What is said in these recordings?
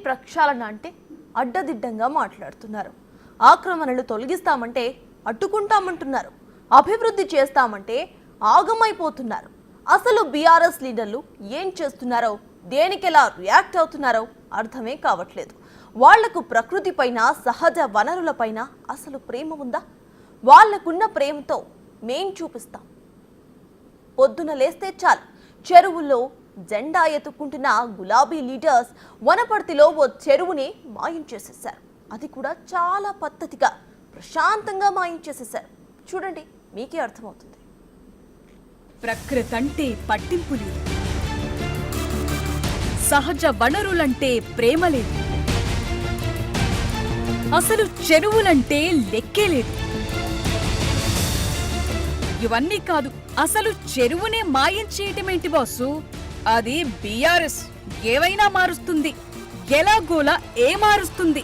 ప్రక్షాళన అంటే అడ్డదిడ్డంగా మాట్లాడుతున్నారు. ఆక్రమణలు తొలగిస్తామంటే అడ్డుకుంటామంటున్నారు. అభివృద్ధి చేస్తామంటే ఆగమైపోతున్నారు. అసలు బీఆర్ఎస్ లీడర్లు ఏం చేస్తున్నారో, దేనికెలా రియాక్ట్ అవుతున్నారో అర్థమే కావట్లేదు. వాళ్లకు ప్రకృతిపైన, సహజ వనరులపైన అసలు ప్రేమ ఉందా? వాళ్లకున్న ప్రేమతో మేం చూపిస్తాం. పొద్దున లేస్తే చాలు చెరువుల్లో జెండా ఎత్తుకుంటున్న గులాబీ లీడర్స్ వనపర్తిలో ఓ చెరువుని మాయం చేసేశారు. అది కూడా చాలా పద్ధతిగా, ప్రశాంతంగా మాయం చేసేశారు. చూడండి, మీకే అర్థమవుతుంది. ప్రకృతి అంటే పట్టింపు లేదు, సహజ వనరులంటే ప్రేమ లేదు, అసలు చెరువులంటే లెక్కే లేదు. ఇవన్నీ కాదు, అసలు చెరువునే మాయం చేయటమేంటి బాసు? అది బీఆర్ఎస్ ఏవైనా మారుస్తుంది, ఎలాగోలా ఏ మారుస్తుంది.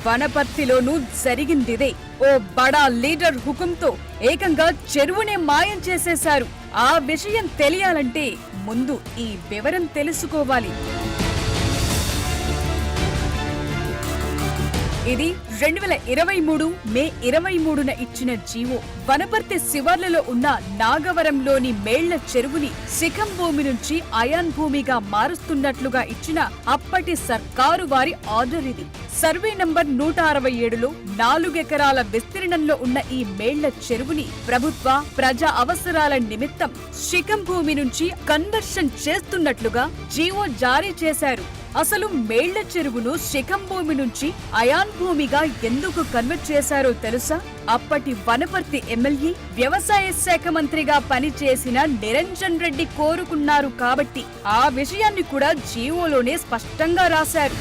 వనపర్తిలోనూ జరిగిందిదే. ఓ బడా లీడర్ హుకుంతో ఏకంగా చెరువునే మాయం చేసేశారు. ఆ విషయం తెలియాలంటే ముందు ఈ వివరం తెలుసుకోవాలి. ఇది 2023 మే 23న ఇచ్చిన జీవో. వనపర్తి శివార్లలో ఉన్న నాగవరంలోని మేళ్ల చెరువుని శిఖం భూమి నుంచి అయాన్ భూమిగా మారుస్తున్నట్లుగా ఇచ్చిన అప్పటి సర్కారు వారి ఆర్డర్ ఇది. సర్వే నంబర్ 167లో 4 ఎకరాల విస్తీర్ణంలో ఉన్న ఈ మేళ్ల చెరువుని ప్రభుత్వ ప్రజా అవసరాల నిమిత్తం శిఖం భూమి నుంచి కన్వర్షన్ చేస్తున్నట్లుగా జీవో జారీ చేశారు. అసలు మేళ్ల చెరువును శిఖం భూమి నుంచి అయాన్ భూమిగా ఎందుకు కన్వర్ట్ చేశారో తెలుసా? అప్పటి వనపర్తి ఎమ్మెల్యే, వ్యవసాయ శాఖ మంత్రిగా పనిచేసిన నిరంజన్ రెడ్డి కోరుకున్నారు కాబట్టి ఆ విషయాన్ని కూడా జీవోలోనే స్పష్టంగా రాశారు.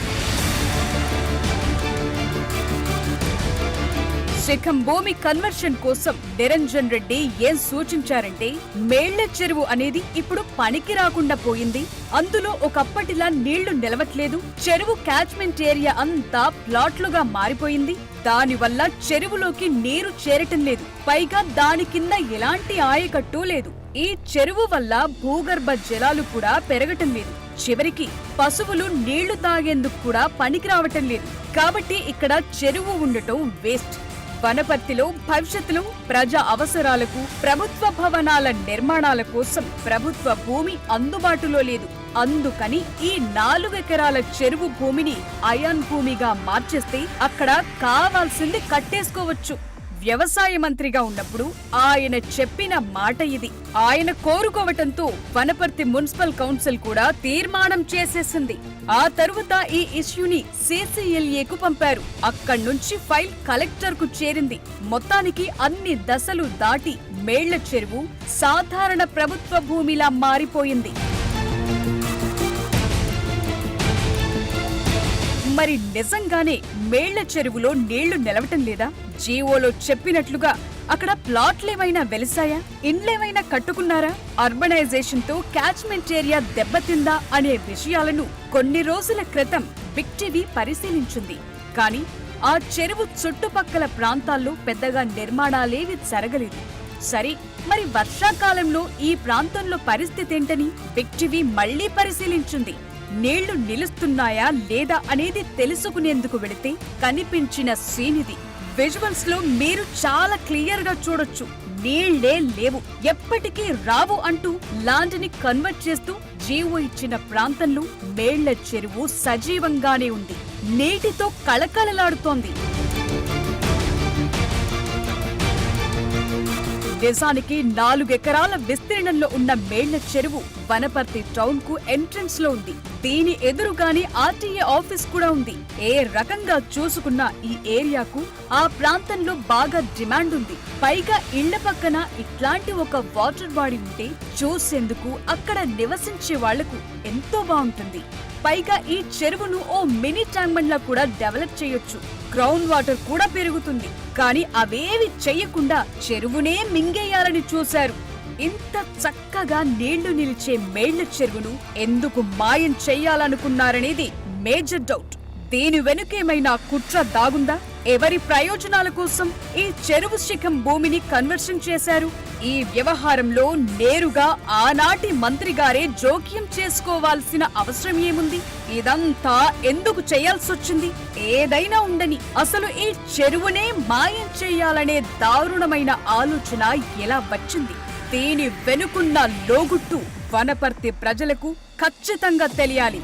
శిఖం భూమి కన్వర్షన్ కోసం నిరంజన్ రెడ్డి ఏం సూచించారంటే, మేళ్ల చెరువు అనేది ఇప్పుడు పనికి రాకుండా పోయింది, అందులో ఒకప్పటిలా నీళ్లు నిలవట్లేదు, చెరువు క్యాచ్మెంట్ ఏరియా అంతా ప్లాట్లుగా మారిపోయింది, దానివల్ల చెరువులోకి నీరు చేరటం లేదు, పైగా దాని కింద ఎలాంటి ఆయకట్టు లేదు, ఈ చెరువు వల్ల భూగర్భ జలాలు కూడా పెరగటం లేదు, చివరికి పశువులు నీళ్లు తాగేందుకు కూడా పనికి రావటం లేదు, కాబట్టి ఇక్కడ చెరువు ఉండటం వేస్ట్. వనపర్తిలో భవిష్యత్తులో ప్రజా అవసరాలకు, ప్రభుత్వ భవనాల నిర్మాణాల కోసం ప్రభుత్వ భూమి అందుబాటులో లేదు. అందుకని ఈ 4 ఎకరాల చెరువు భూమిని అయాన్ భూమిగా మార్చేస్తే అక్కడ కావాల్సింది కట్టేసుకోవచ్చు. వ్యవసాయ మంత్రిగా ఉన్నప్పుడు ఆయన చెప్పిన మాట ఇది. ఆయన కోరుకోవటంతో వనపర్తి మున్సిపల్ కౌన్సిల్ కూడా తీర్మానం చేసేసింది. ఆ తరువాత ఈ ఇష్యూని CCLAకు పంపారు. అక్కడ్నుంచి ఫైల్ కలెక్టర్ కు చేరింది. మొత్తానికి అన్ని దశలు దాటి మేళ్ల చెరువు సాధారణ ప్రభుత్వ భూమిలా మారిపోయింది. మరి నిజంగానే మేళ్ల చెరువులో నీళ్లు నిలవటం లేదా? జీవోలో చెప్పినట్లుగా అక్కడ ప్లాట్లేమైనా వెలిసాయా? ఇండ్లేమైనా కట్టుకున్నారా? అర్బనైజేషన్ తో క్యాచ్మెంట్ ఏరియా దెబ్బతిందా అనే విషయాలను కొన్ని రోజుల క్రితం బిగ్ టీవీ పరిశీలించింది. కానీ ఆ చెరువు చుట్టుపక్కల ప్రాంతాల్లో పెద్దగా నిర్మాణాలేవి జరగలేదు. సరే, మరి వర్షాకాలంలో ఈ ప్రాంతంలో పరిస్థితి ఏంటని బిగ్ టీవీ మళ్లీ పరిశీలించింది. నీళ్లు నిలుస్తున్నాయా లేదా అనేది తెలుసుకునేందుకు వెళితే కనిపించిన సీనిది. విజువల్స్ లో మీరు చాలా క్లియర్ గా చూడొచ్చు. నీళ్లే లేవు, ఎప్పటికీ రావు అంటూ ల్యాండ్ ని కన్వర్ట్ చేస్తూ జీవో ఇచ్చిన ప్రాంతంలో మేళ్ల చెరువు సజీవంగానే ఉంది, నీటితో కళకళలాడుతోంది. దేశానికి 4 ఎకరాల విస్తీర్ణంలో ఉన్న మేళ్ల చెరువు వనపర్తి టౌన్ కు ఎంట్రన్స్ లో ఉంది. దీని ఎదురుగానే RTA ఆఫీస్ కూడా ఉంది. ఏ రకంగా చూసుకున్నా ఈ ఏరియాకు, ఆ ప్రాంతంలో బాగా డిమాండ్ ఉంది. పైగా ఇళ్ల పక్కన ఇట్లాంటి ఒక వాటర్ బాడీ ఉంటే చూసేందుకు అక్కడ నివసించే వాళ్లకు ఎంతో బాగుంటుంది. పైగా ఈ చెరువును ఓ మినీ ట్యాంక్ లా కూడా డెవలప్ చేయొచ్చు. గ్రౌండ్ వాటర్ కూడా పెరుగుతుంది. కానీ అవేవి చెయ్యకుండా చెరువునే మింగేయాలని చూశారు. ఇంత చక్కగా నీళ్లు నిలిచే మేళ్ల చెరువును ఎందుకు మాయం చెయ్యాలనుకున్నారనేది మేజర్ డౌట్. దీని వెనుకేమైనా కుట్ర దాగుందా? ఎవరి ప్రయోజనాల కోసం ఈ చెరువు శిఖం భూమిని కన్వర్షన్ చేశారు? ఈ వ్యవహారంలో నేరుగా ఆనాటి మంత్రి గారే జోక్యం చేసుకోవాల్సిన అవసరం ఏముంది? ఇదంతా ఎందుకు చేయాల్సొచ్చింది? ఏదైనా ఉండని, అసలు ఈ చెరువునే మాయం చేయాలనే దారుణమైన ఆలోచన ఎలా వచ్చింది? దీని వెనుకున్న లోగుట్టు వనపర్తి ప్రజలకు ఖచ్చితంగా తెలియాలి.